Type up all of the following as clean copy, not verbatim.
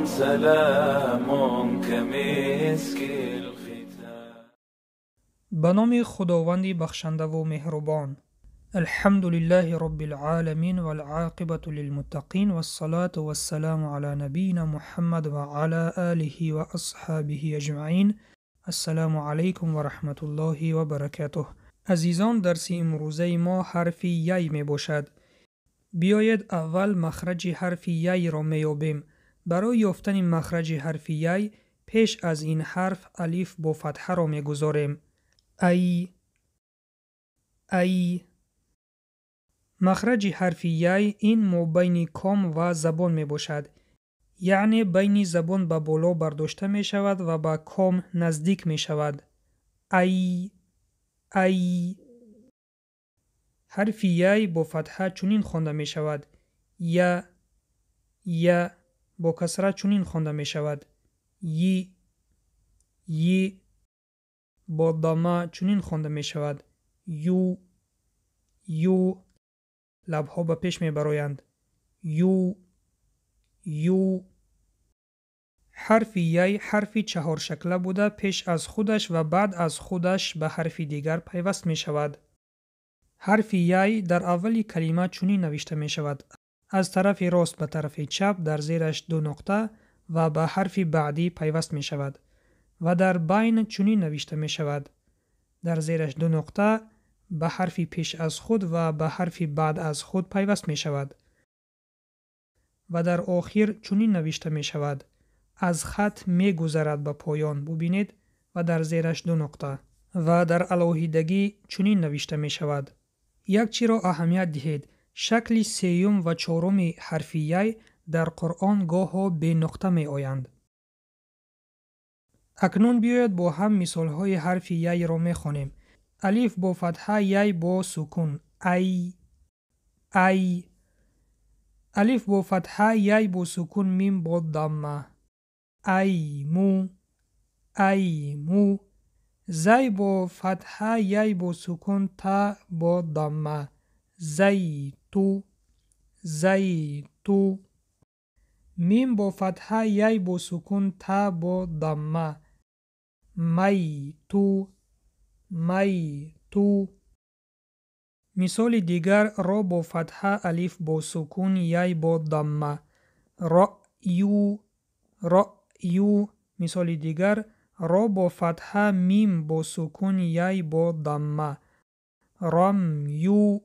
سلام كمسك الختام. به نام خداوند بخشنده و مهربان. الحمد لله رب العالمین والعاقبة للمتقین والصلاة والسلام علی نبینا محمد و علی آله و اصحابه اجمعین. السلام علیکم و رحمت الله و برکاته. عزیزان، درس امروزه ما حرف یی می باشد. بیایید اول مخرج حرف یی را میابیم. برای یافتن مخرج حرف یی پیش از این حرف الف با فتحه را میگذاریم. ای. مخرج حرف یی این مابین کام و زبان می باشد. یعنی بین زبان به بالا برداشته می شود و به کام نزدیک می شود. ای. حرف یی با فتحه چنین خوانده می شود. یا با کسره چنین خوانده می شود. ی با ضمه چنین خوانده می شود. یو لبها به پیش می برایند. یو. حرف یی حرفی چهار شکله بوده پیش از خودش و بعد از خودش به حرف دیگر پیوست می شود. حرف یی در اولی کلمه چنین نوشته می شود: از طرف راست به طرف چپ در زیرش 2 نقطه و به حرف بعدی پیوست می شود. و در بین چنین نوشته می شود: در زیرش 2 نقطه به حرف پیش از خود و به حرف بعد از خود پیوست می شود. و در آخر چنین نوشته می شود: از خط می گذرد به پایان. ببینید، و در زیرش 2 نقطه. و در علاوهیدگی چنین نوشته می شود. یک چیز را اهمیت دهید: شکل سیوم و چهارم حرف یی در قرآن گاهی به نقطه می آیند. اکنون بیاید با هم مثال های حرف یی را می خوانیم. الف با فتحه، یی با سکون. ای. الف با فتحه، یی با سکون، میم با ضمه. ایمو. زی با فتحه، یی با سکون، تا با ضمه. زیتو. میم با فتحه، یی با سکون، تا با ضمه. میتو. مثال دیگر: را با فتحه، الف با سکون، یی با ضمه. رأیو. مثال دیگر: را با فتحه، میم با سکون، یی با ضمه. رمیو.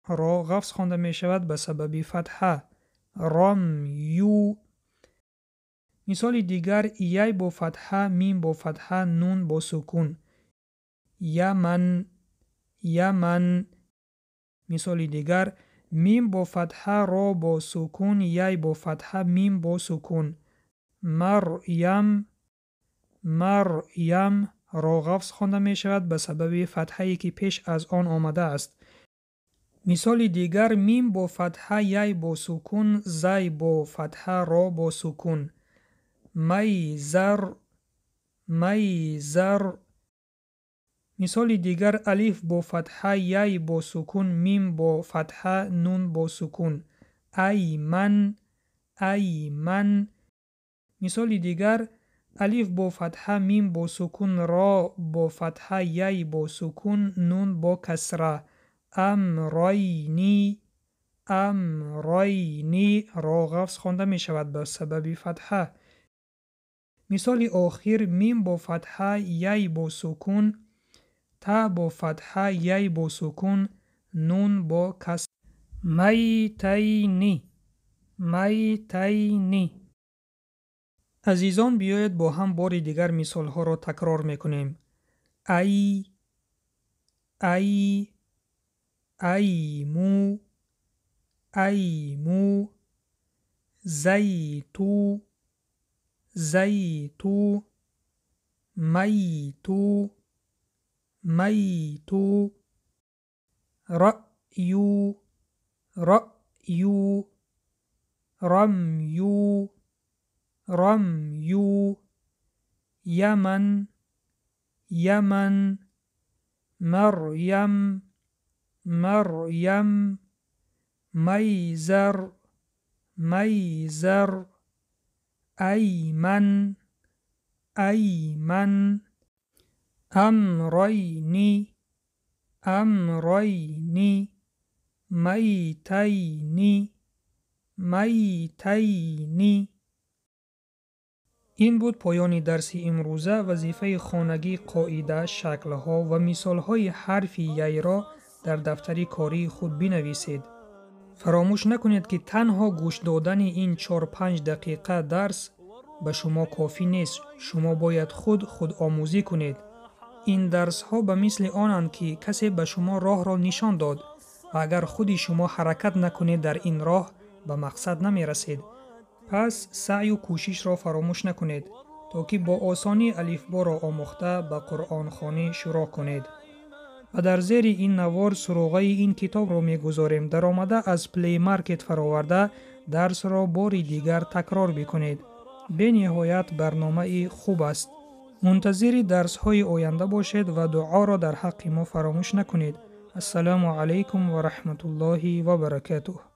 را غفظ خوانده می شود به سبب فتحه. رامیو. مثال دیگر: یی با فتحه، میم با فتحه، نون با سکون. یمن. مثال دیگر: میم با فتحه، را با سکون، یی با فتحه، میم با سکون. مریم. را غفظ خوانده می شود به سبب فتحه‌ای که پیش از آن آمده است. مثال دیگر: میم با فتحه، یی با سکون، زی با فتحه، را با سکون. میزر. مثال دیگر: الف با فتحه، یی با سکون، میم با فتحه، نون با سکون. ایمن. مثال دیگر: الف با فتحه، میم با سکون، را با فتحه، یی با سکون، نون با کسره. امرینی. را غفظ خوانده می شود به سبب فتحه. مثال آخر: میم با فتحه، یی با سکون، تا با فتحه، یی با سکون، نون با کسر. میتینی. عزیزان، بیایید با هم بار دیگر مثال ها را تکرار میکنیم. ایمو. زیتو. میتو. رأیو. رمیو. یمن. مریم. میزر. میزر ایمن ایمن امرینی امرینی میتینی میتینی. این بود پایان درس امروزه. وظیفه خانگی قاعده، شکلها و مثالهای حرف یی را در دفتر کاری خود بنویسید. فراموش نکنید که تنها گوش دادن این 4-5 دقیقه درس به شما کافی نیست. شما باید خود آموزی کنید. این درس ها به مثل آنند که کسی به شما راه را نشان داد و اگر خودی شما حرکت نکنید در این راه به مقصد نمی رسید. پس سعی و کوشش را فراموش نکنید تا که با آسانی الفبا را آموخته به قرآن خوانی شروع کنید. و در زیر این نوار سروغه این کتاب را می گذاریم. در آمده از پلی مارکت فراورده درس را باری دیگر تکرار بکنید. به نهایت برنامه خوب است. منتظر درس های آینده باشید و دعا را در حق ما فراموش نکنید. السلام علیکم و رحمت الله و برکاته.